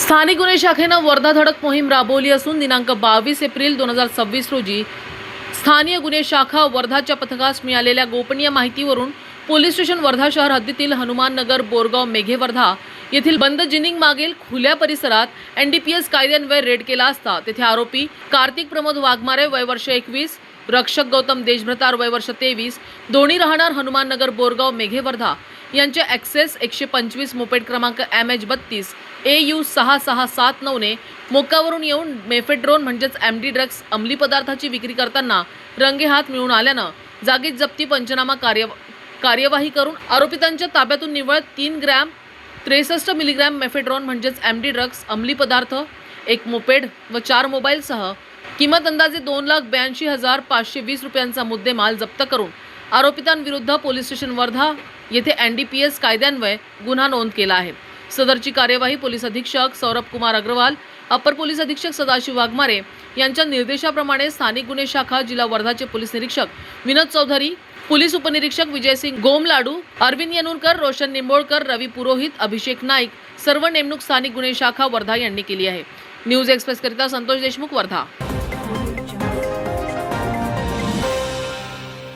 स्थानिक गुन्हे शाखेनं वर्धा धडक मोहीम राबवली असून दिनांक 22 एप्रिल 2026 रोजी स्थानीय गुन्हे शाखा वर्धाच्या पथकास मिळालेल्या गोपनीय माहितीवरून पोलीस स्टेशन वर्धा शहर हद्दीतील हनुमान नगर बोरगाव मेघे वर्धा येथील बंद जिनिंग मागील खुल्या परिसरात एनडीपीएस कायद्यान्वये रेड केला असता तेथे आरोपी कार्तिक प्रमोद वाघमारे वय वर्ष 21, रक्षक गौतम देशभ्रतार वय वर्ष 23, दोन्ही राहणार हनुमान नगर बोरगाव मेघे वर्धा यांचे ॲक्सेस 125 मोपेड क्रमांक MH32 AU 6679 ने मोक्कावरून येऊन मेफेड्रोन म्हणजेच MD ड्रग्ज अंमली पदार्थाची विक्री करताना रंगेहात मिळून आल्यानं जागीच जप्ती पंचनामा कार्यवाही करून आरोपितांच्या ताब्यातून निव्वळ 3 ग्रॅम 63 मिलीग्रॅम मेफेड्रोन म्हणजेच MD ड्रग्ज अंमली पदार्थ, एक मोपेड व 4 मोबाईलसह किंमत अंदाजे 2,82,520 रुपयांचा मुद्देमाल जप्त करून आरोपितांविरुद्ध पोलीस स्टेशन वर्धा येथे NDPS कायद्यान्वये गुन्हा नोंद केला आहे। सदरची कार्यवाही पोलीस अधीक्षक सौरभ कुमार अग्रवाल, अपर पोलीस अधीक्षक सदाशिव वाघमारे यांच्या निर्देशाप्रमाणे स्थानिक गुन्हे शाखा जिल्हा वर्धाचे पोलीस निरीक्षक विनोद चौधरी, पोलीस उपनिरीक्षक विजयसिंग गोमलाडू, अरविंद येनुरकर, रोशन निंबोळकर, रवी पुरोहित, अभिषेक नाईक सर्व नेमणूक स्थानिक गुन्हे शाखा वर्धा यांनी केली आहे। न्यूज एक्सप्रेस करिता संतोष देशमुख वर्धा।